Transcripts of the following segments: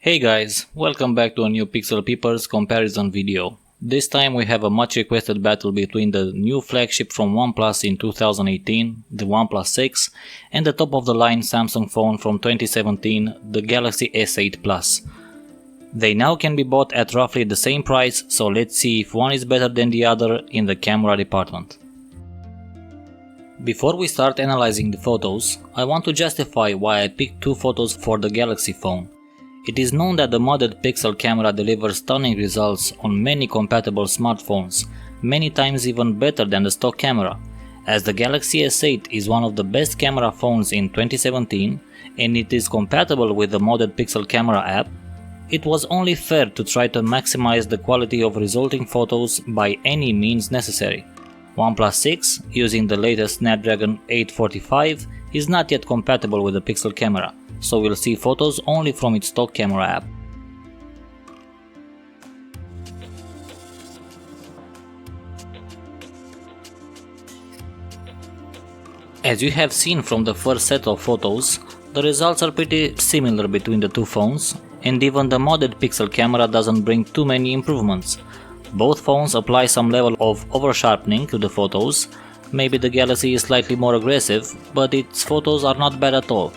Hey guys, welcome back to a new Pixel Peepers comparison video. This time we have a much requested battle between the new flagship from Oneplus in 2018, the Oneplus 6, and the top of the line Samsung phone from 2017, the Galaxy S8 Plus. They now can be bought at roughly the same price, so let's see if one is better than the other in the camera department. Before we start analyzing the photos, I want to justify why I picked two photos for the Galaxy phone. It is known that the modded Pixel camera delivers stunning results on many compatible smartphones, many times even better than the stock camera. As the Galaxy S8 is one of the best camera phones in 2017 and it is compatible with the modded Pixel camera app, it was only fair to try to maximize the quality of resulting photos by any means necessary. OnePlus 6, using the latest Snapdragon 845, is not yet compatible with the Pixel camera, so we'll see photos only from its stock camera app. As you have seen from the first set of photos, the results are pretty similar between the two phones, and even the modded Pixel camera doesn't bring too many improvements. Both phones apply some level of over-sharpening to the photos. Maybe the Galaxy is slightly more aggressive, but its photos are not bad at all.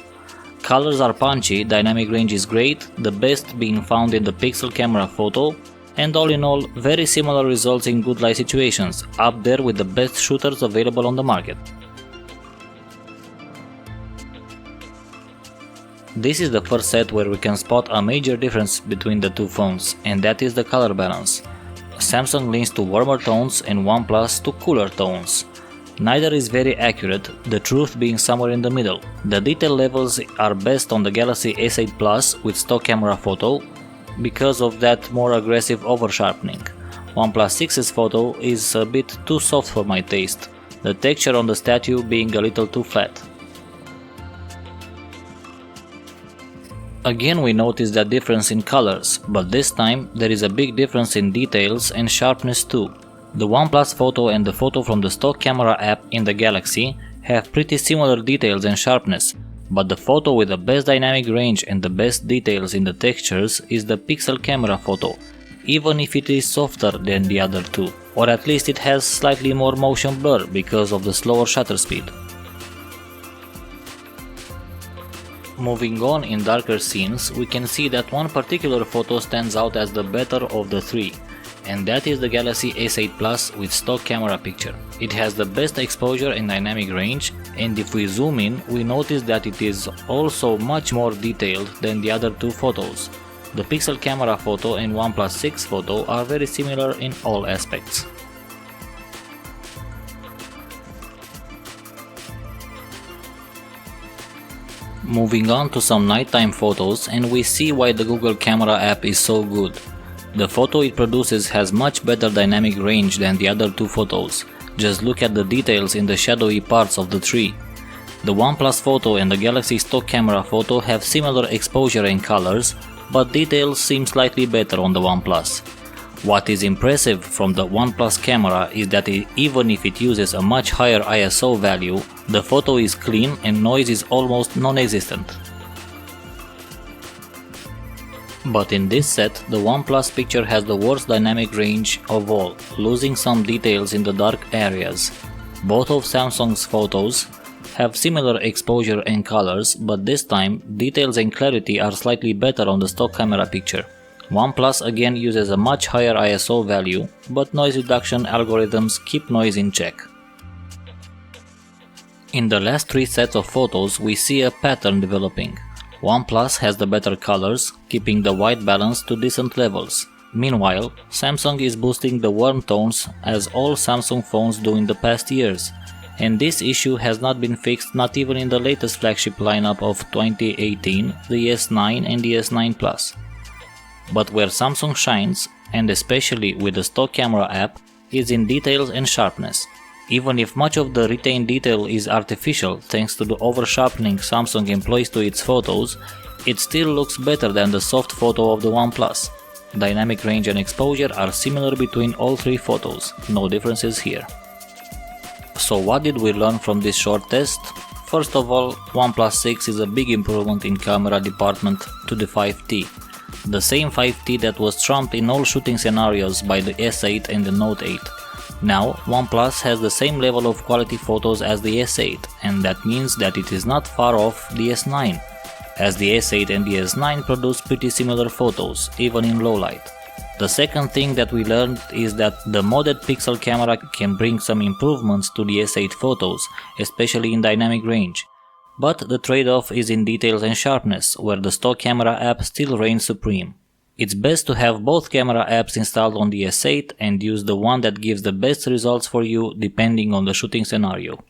Colors are punchy, dynamic range is great, the best being found in the Pixel camera photo, and all in all, very similar results in good light situations, up there with the best shooters available on the market. This is the first set where we can spot a major difference between the two phones, and that is the color balance. Samsung leans to warmer tones and OnePlus to cooler tones. Neither is very accurate, the truth being somewhere in the middle. The detail levels are best on the Galaxy S8 Plus with stock camera photo because of that more aggressive over-sharpening. OnePlus 6's photo is a bit too soft for my taste, the texture on the statue being a little too flat. Again we notice that difference in colors, but this time there is a big difference in details and sharpness too. The OnePlus photo and the photo from the stock camera app in the Galaxy have pretty similar details and sharpness, but the photo with the best dynamic range and the best details in the textures is the Pixel camera photo, even if it is softer than the other two, or at least it has slightly more motion blur because of the slower shutter speed. Moving on in darker scenes, we can see that one particular photo stands out as the better of the three, and that is the Galaxy S8 Plus with stock camera picture. It has the best exposure and dynamic range, and if we zoom in, we notice that it is also much more detailed than the other two photos. The Pixel camera photo and OnePlus 6 photo are very similar in all aspects. Moving on to some nighttime photos, and we see why the Google camera app is so good. The photo it produces has much better dynamic range than the other two photos. Just look at the details in the shadowy parts of the tree. The OnePlus photo and the Galaxy stock camera photo have similar exposure and colors, but details seem slightly better on the OnePlus. What is impressive from the OnePlus camera is that even if it uses a much higher ISO value, the photo is clean and noise is almost non-existent. But in this set, the OnePlus picture has the worst dynamic range of all, losing some details in the dark areas. Both of Samsung's photos have similar exposure and colors, but this time, details and clarity are slightly better on the stock camera picture. OnePlus again uses a much higher ISO value, but noise reduction algorithms keep noise in check. In the last three sets of photos, we see a pattern developing. OnePlus has the better colors, keeping the white balance to decent levels. Meanwhile, Samsung is boosting the warm tones as all Samsung phones do in the past years, and this issue has not been fixed not even in the latest flagship lineup of 2018, the S9 and the S9 Plus. But where Samsung shines, and especially with the stock camera app, is in details and sharpness. Even if much of the retained detail is artificial thanks to the over-sharpening Samsung employs to its photos, it still looks better than the soft photo of the OnePlus. Dynamic range and exposure are similar between all three photos, no differences here. So what did we learn from this short test? First of all, OnePlus 6 is a big improvement in camera department to the 5T. the same 5T that was trumped in all shooting scenarios by the S8 and the Note 8. Now, OnePlus has the same level of quality photos as the S8, and that means that it is not far off the S9, as the S8 and the S9 produce pretty similar photos, even in low light. The second thing that we learned is that the modded pixel camera can bring some improvements to the S8 photos, especially in dynamic range. But the trade-off is in details and sharpness, where the stock camera app still reigns supreme. It's best to have both camera apps installed on the S8 and use the one that gives the best results for you depending on the shooting scenario.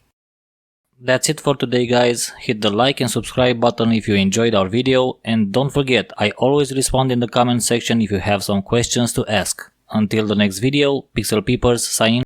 That's it for today guys, hit the like and subscribe button if you enjoyed our video, and don't forget, I always respond in the comment section if you have some questions to ask. Until the next video, Pixel Peepers signing.